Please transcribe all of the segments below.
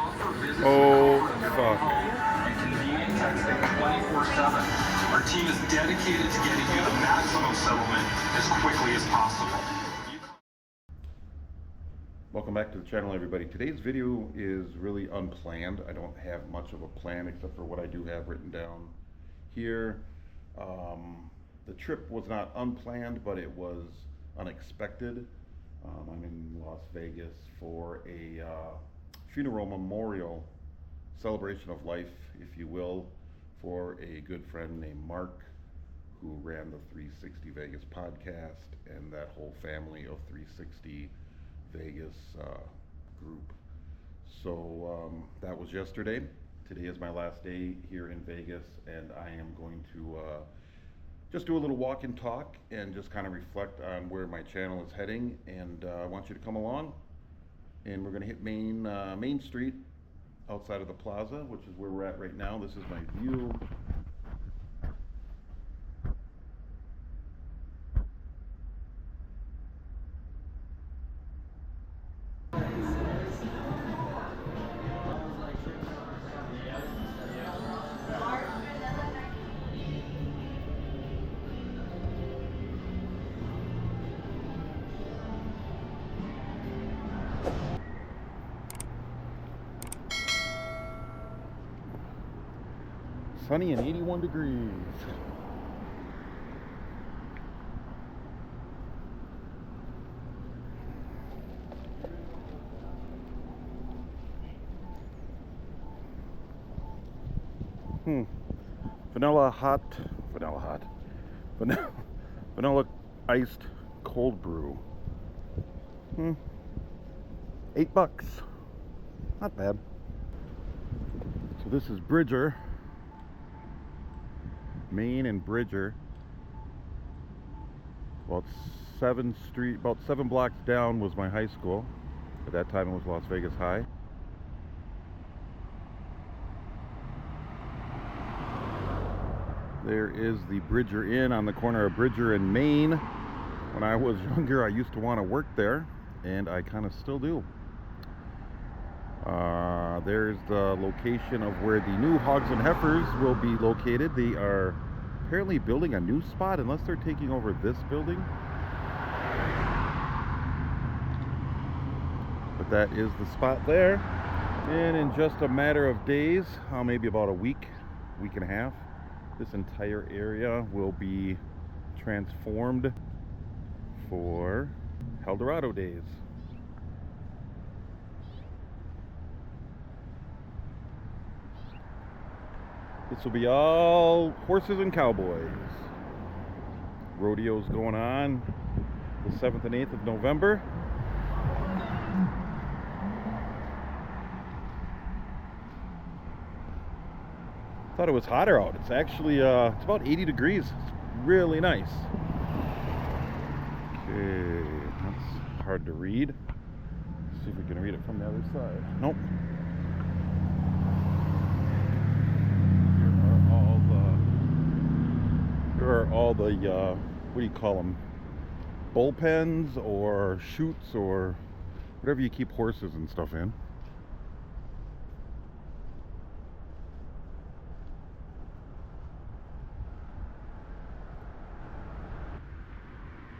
Oh, fuck. And convenient texting 24/7. Our team is dedicated to getting you the maximum settlement as quickly as possible. Welcome back to the channel, everybody. Today's video is really unplanned. I don't have much of a plan except for what I do have written down here. The trip was not unplanned, but it was unexpected. I'm in Las Vegas for a funeral memorial celebration of life, if you will, for a good friend named Mark, who ran the 360 Vegas podcast and that whole family of 360 Vegas group. So that was yesterday. Today is my last day here in Vegas, and I am going to just do a little walk and talk and just kind of reflect on where my channel is heading. And I want you to come along, and we're going to hit Main Street outside of the plaza, which is where we're at right now. This is my view. Sunny and 81 degrees. Vanilla iced cold brew. $8. Not bad. So this is Bridger. Main and Bridger. About 7 blocks down was my high school. At that time it was Las Vegas High. There is the Bridger Inn on the corner of Bridger and Main. When I was younger, I used to want to work there, and I kind of still do. There's the location of where the new Hogs and Heifers will be located. They are apparently building a new spot, unless they're taking over this building. But that is the spot there. And in just a matter of days, maybe about a week and a half, this entire area will be transformed for Eldorado Days. This will be all horses and cowboys. Rodeo's going on the 7th and 8th of November. Thought it was hotter out. It's actually it's about 80 degrees. It's really nice. Okay, that's hard to read. Let's see if we can read it from the other side. Nope. Here are all the what do you call them? Bullpens or chutes or whatever you keep horses and stuff in.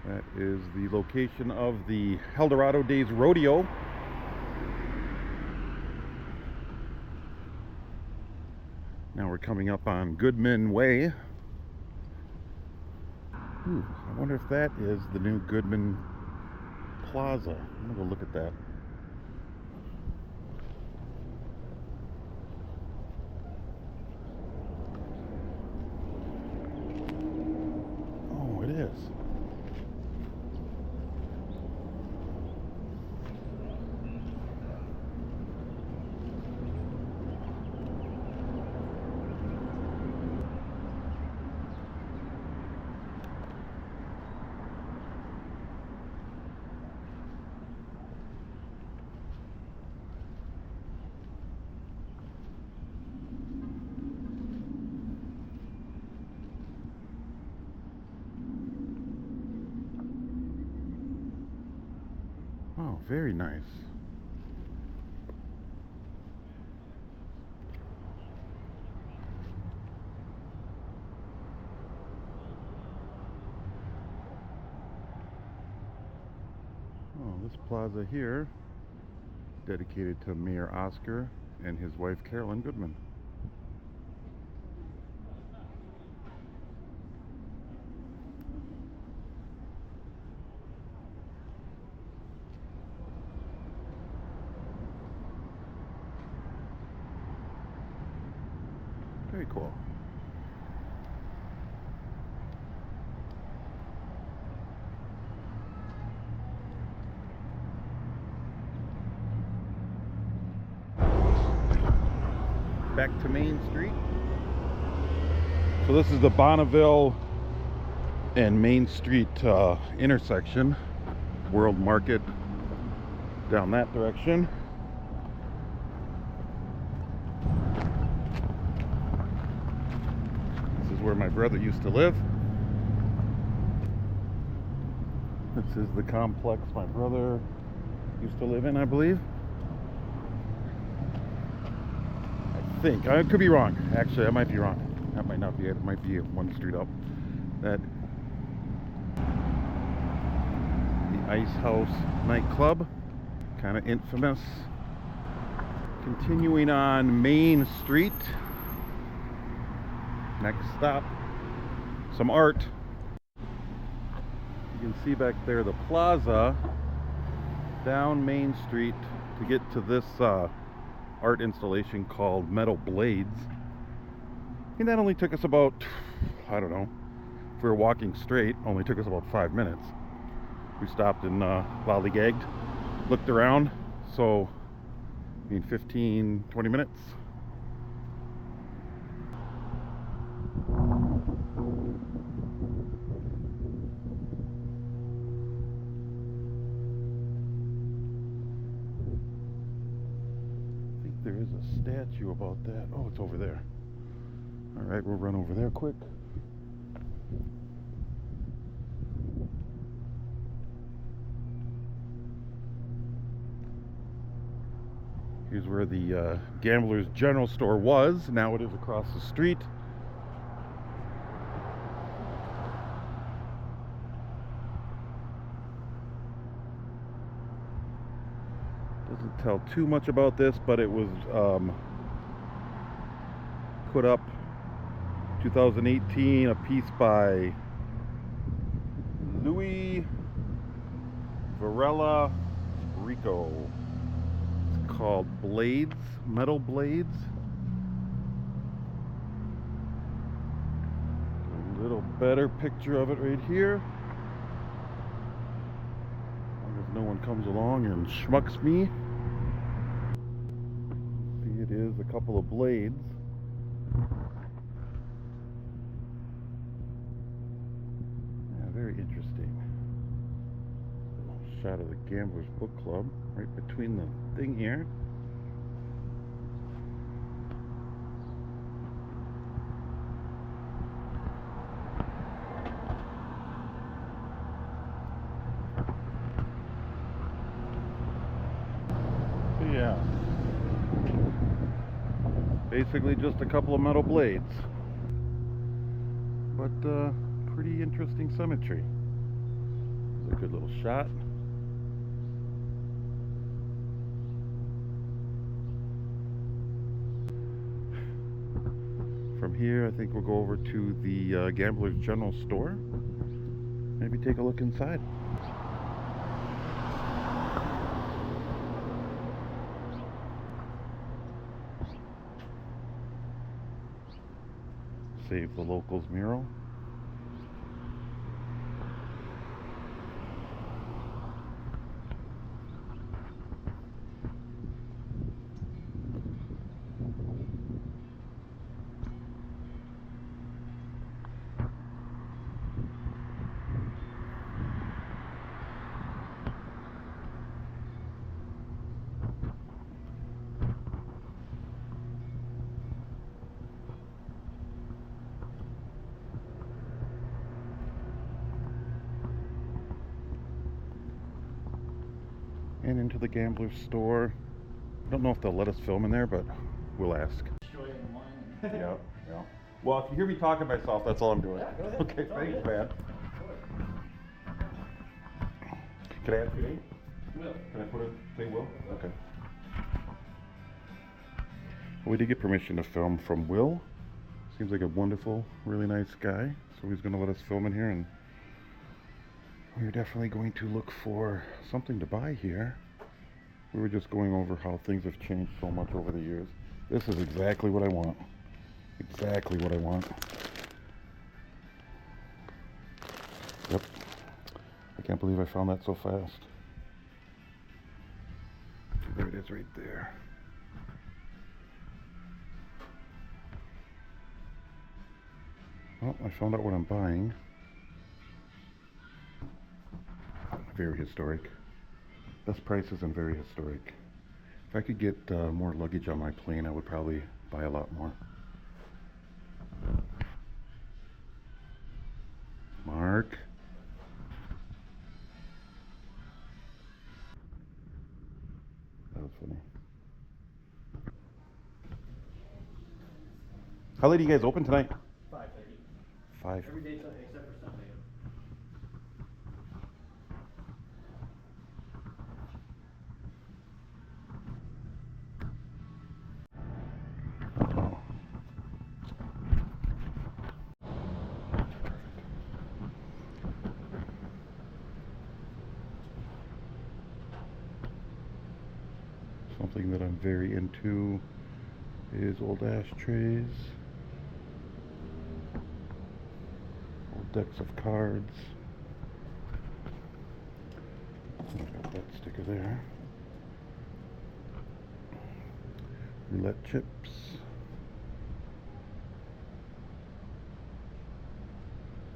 That is the location of the Eldorado Days Rodeo. Now we're coming up on Goodman Way. I wonder if that is the new Goodman Plaza. I'm gonna go look at that. Oh, it is. Oh, very nice. This plaza here, dedicated to Mayor Oscar and his wife Carolyn Goodman. Very cool. Back to Main Street. So this is the Bonneville and Main Street intersection. World Market down that direction. This is where my brother used to live. This is the complex my brother used to live in, I believe. I think. I could be wrong. Actually, I might be wrong. That might not be it. It might be one street up. That the Ice House nightclub, kind of infamous. Continuing on Main Street. Next stop, some art. You can see back there the plaza down Main Street to get to this art installation called Metal Blades. And that only took us about, I don't know, if we were walking straight, only took us about 5 minutes. We stopped and lollygagged, looked around, so I mean 15, 20 minutes. There is a statue about that. Oh, it's over there. All right, we'll run over there quick. Here's where the Gambler's General Store was. Now it is across the street. Doesn't tell too much about this, but it was put up 2018, a piece by Louis Varela Rico. It's called Blades, Metal Blades. A little better picture of it right here. If no one comes along and schmucks me. See, it is a couple of blades. Yeah, very interesting. Shot of the Gambler's Book Club right between the thing here. Yeah, basically just a couple of metal blades, but pretty interesting symmetry. It's a good little shot. From here, I think we'll go over to the Gambler's General Store. Maybe take a look inside. Save the Locals mural. And into the Gambler's store. I don't know if they'll let us film in there, but we'll ask. Yeah. Well, if you hear me talking to myself, that's all I'm doing. Yeah, go ahead. Okay, thanks, man. Can I ask your name? Will. Can I put it, say Will? Okay. We did get permission to film from Will. Seems like a wonderful, really nice guy. So he's going to let us film in here, and we're definitely going to look for something to buy here. We were just going over how things have changed so much over the years. This is exactly what I want. Exactly what I want. Yep. I can't believe I found that so fast. There it is right there. Well, I found out what I'm buying. Very historic. Best prices and very historic. If I could get more luggage on my plane, I would probably buy a lot more. Mark. That was funny. How late are you guys open tonight? 5:30. 5. Every day except for Sunday. Oh. Something that I'm very into is old ashtrays, old decks of cards. I've got that sticker there. Roulette chips.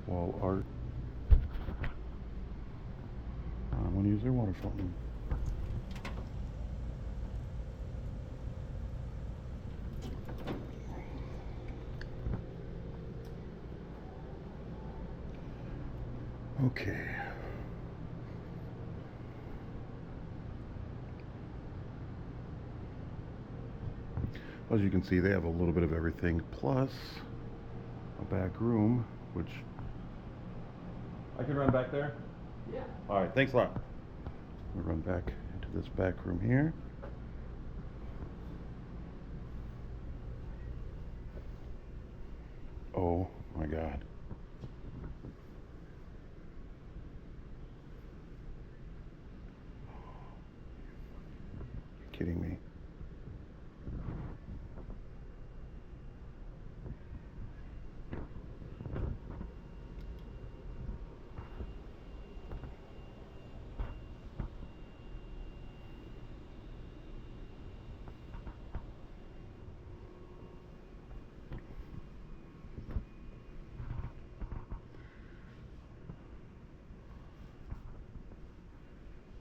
Wall art. I'm going to use their water fountain. Okay. As you can see, they have a little bit of everything, plus a back room, which I can run back there? Yeah. All right, thanks a lot. We'll run back into this back room here. Oh my God. You're kidding me.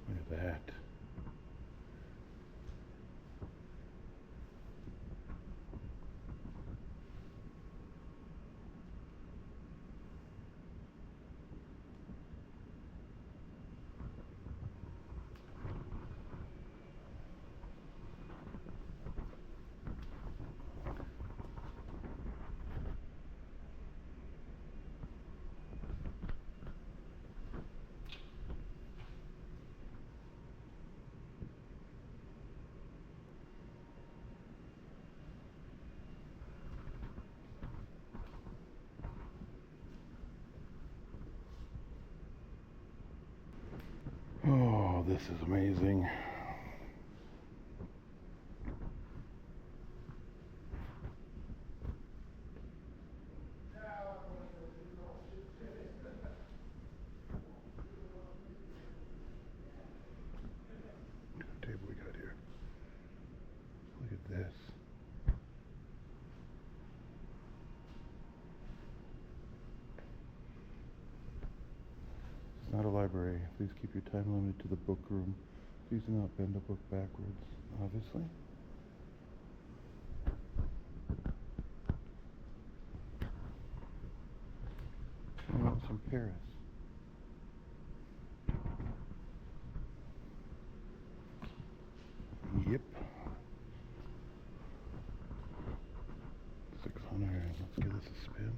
Look at that. Oh, this is amazing. What table we got here? Look at this. It's not a library. Please keep your time limited to the book room. Please do not bend a book backwards, obviously. I want some Paris. Yep. 600. Let's give this a spin.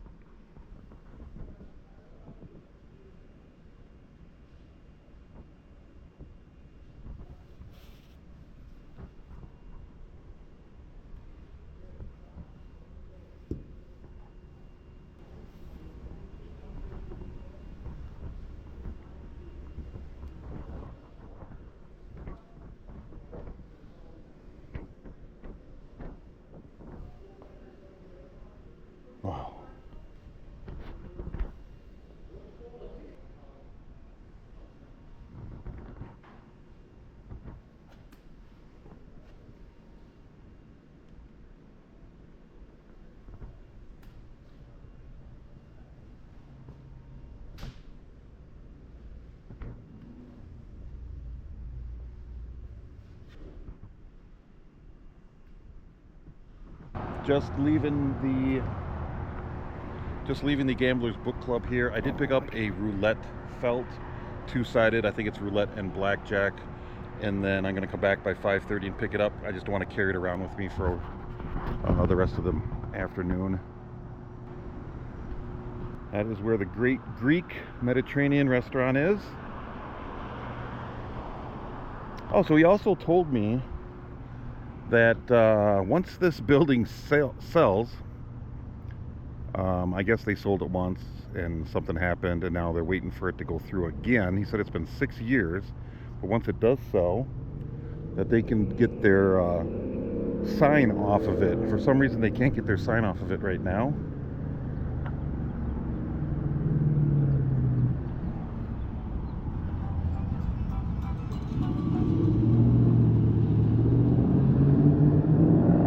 just leaving the Gamblers Book Club here. I did pick up a roulette felt, two-sided. I think it's roulette and blackjack. And then I'm going to come back by 5:30 and pick it up. I just don't want to carry it around with me for the rest of the afternoon. That is where the Great Greek Mediterranean restaurant is. Oh, so he also told me that once this building sells, I guess they sold it once and something happened and now they're waiting for it to go through again. He said it's been 6 years, but once it does sell, that they can get their sign off of it. For some reason they can't get their sign off of it right now.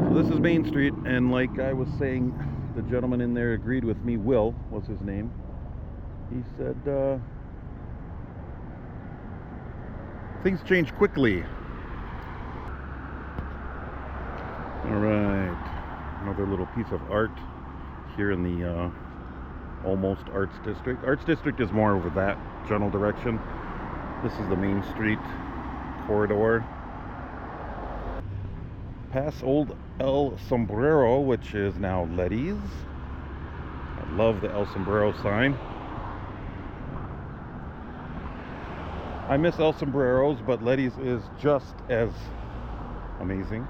So this is Main Street, and like I was saying, the gentleman in there agreed with me. Will was his name. He said things change quickly. All right, another little piece of art here in the almost Arts District. Arts District is more over that general direction. This is the Main Street corridor. Past Old El Sombrero, which is now Letty's. I love the El Sombrero sign. I miss El Sombreros, but Letty's is just as amazing.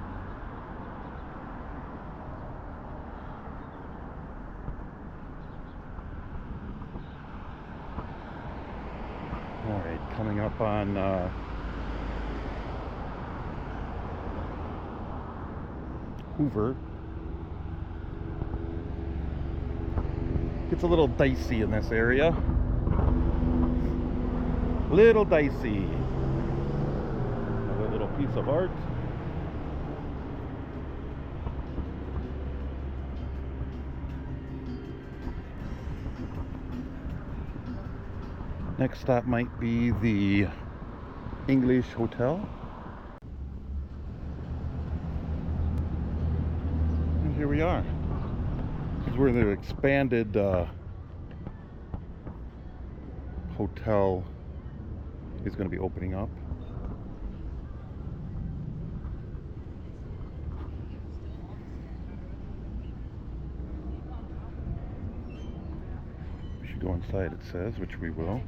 All right, coming up on Hoover. Gets a little dicey in this area. Little dicey. Another little piece of art. Next stop might be the English Hotel. And here we are. This is where the expanded hotel is going to be opening up. We should go inside, it says, which we will.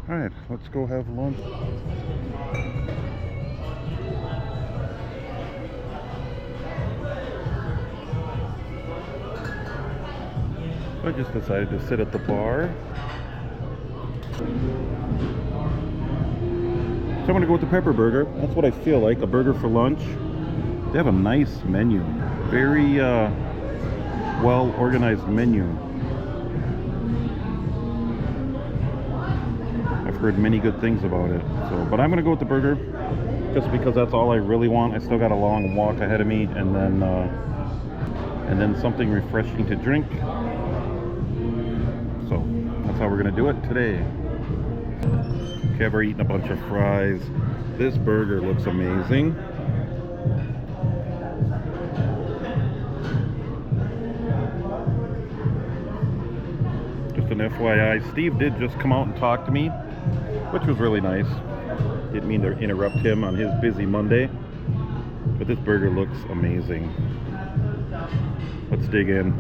All right, let's go have lunch. I just decided to sit at the bar. So I'm gonna go with the pepper burger. That's what I feel like, a burger for lunch. They have a nice menu. Very well organized menu. I've heard many good things about it. So, but I'm gonna go with the burger just because that's all I really want. I still got a long walk ahead of me, and then something refreshing to drink. So that's how we're gonna do it today. Okay, I've already eaten a bunch of fries. This burger looks amazing. Just an FYI, Steve did just come out and talk to me, which was really nice. Didn't mean to interrupt him on his busy Monday, but this burger looks amazing. Let's dig in.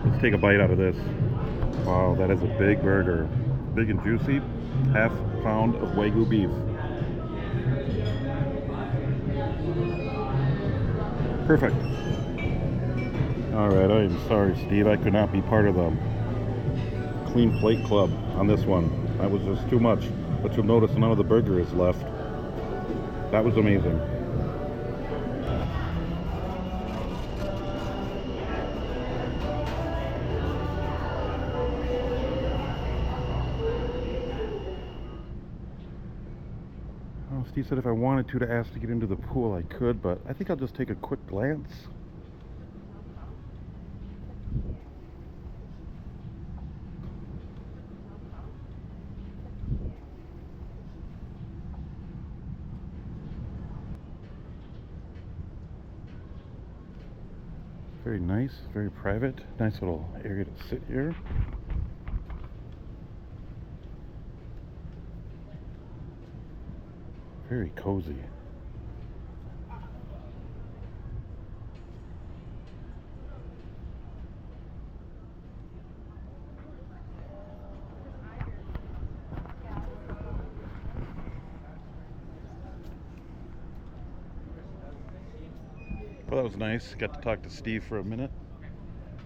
Let's take a bite out of this. Wow, that is a big burger. Big and juicy. Half pound of Wagyu beef. Perfect. Alright, I am sorry, Steve. I could not be part of the Clean Plate Club on this one. That was just too much. But you'll notice none of the burger is left. That was amazing. Well, Steve said if I wanted to ask to get into the pool, I could, but I think I'll just take a quick glance. Very nice, very private. Nice little area to sit here. Very cozy. Well, that was nice. Got to talk to Steve for a minute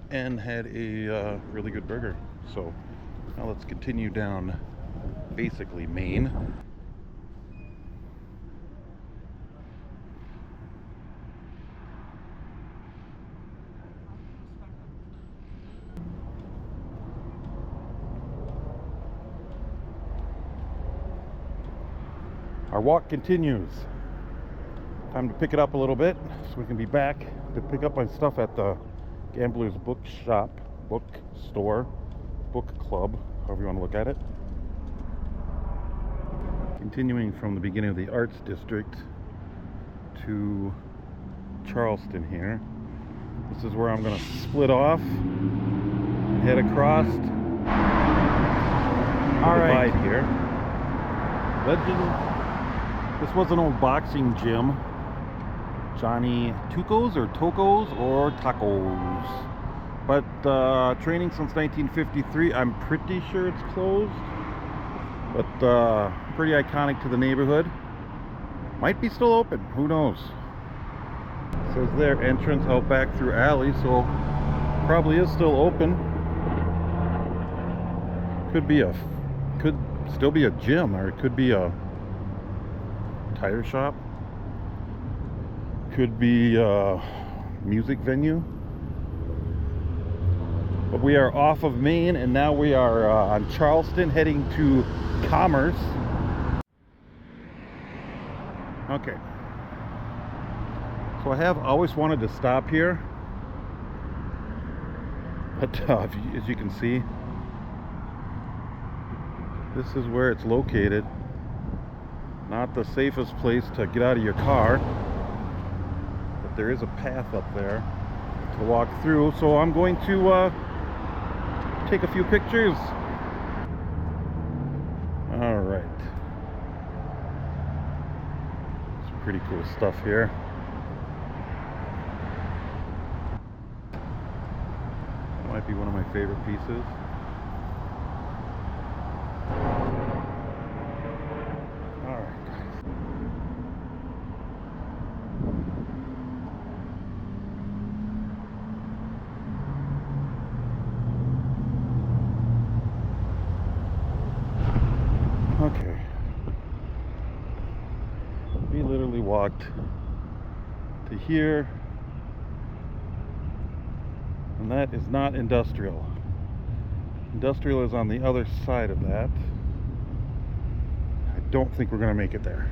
and had a really good burger. So now let's continue down basically Main. Our walk continues. Time to pick it up a little bit so we can be back to pick up my stuff at the Gambler's Bookshop, bookstore, book club, however you want to look at it. Continuing from the beginning of the Arts District to Charleston here. This is where I'm going to split off and head across. All right, divide here. Legend. This was an old boxing gym. Johnny Tucos or Tocos or Tacos. But training since 1953. I'm pretty sure it's closed. But pretty iconic to the neighborhood. Might be still open. Who knows? It says there, entrance out back through alley. So probably is still open. Could still be a gym, or it could be a tire shop, could be a music venue. But we are off of Main and now we are on Charleston heading to Commerce. Okay, so I have always wanted to stop here, but as you can see, this is where it's located. Not the safest place to get out of your car, but there is a path up there to walk through, so I'm going to take a few pictures. All right, some pretty cool stuff here. That might be one of my favorite pieces. Okay, we literally walked to here, and that is not industrial. Industrial is on the other side of that. I don't think we're going to make it there.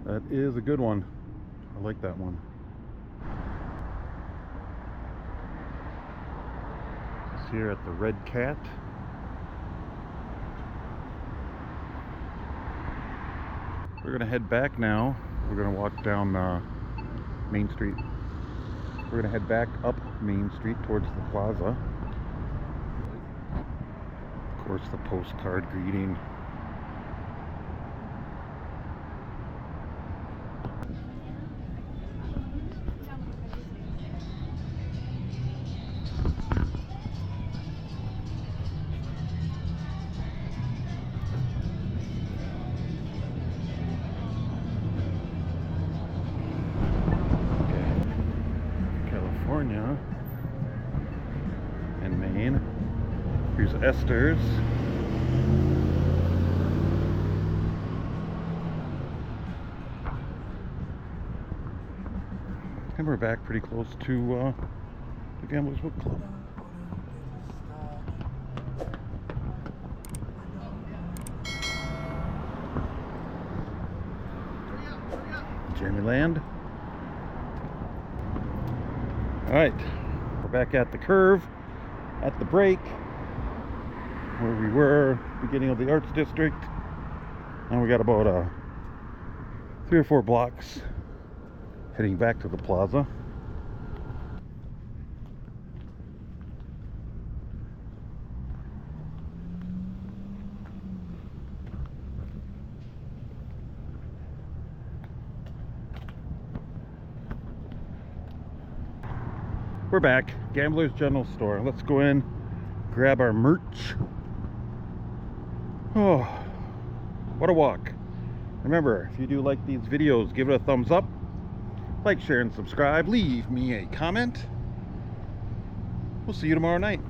That is a good one. I like that one. It's here at the Red Cat. We're going to head back now. We're going to walk down Main Street. We're going to head back up Main Street towards the plaza. Of course, the postcard greeting. California and Maine. Here's Esther's. And we're back pretty close to the Gamblers Book Club. Jeremy Land. Alright, we're back at the curve, at the break, where we were, beginning of the Arts District. And we got about 3 or 4 blocks heading back to the plaza. We're back, Gamblers General Store. Let's go in, grab our merch. Oh, what a walk. Remember, if you do like these videos, give it a thumbs up. Like, share, and subscribe. Leave me a comment. We'll see you tomorrow night.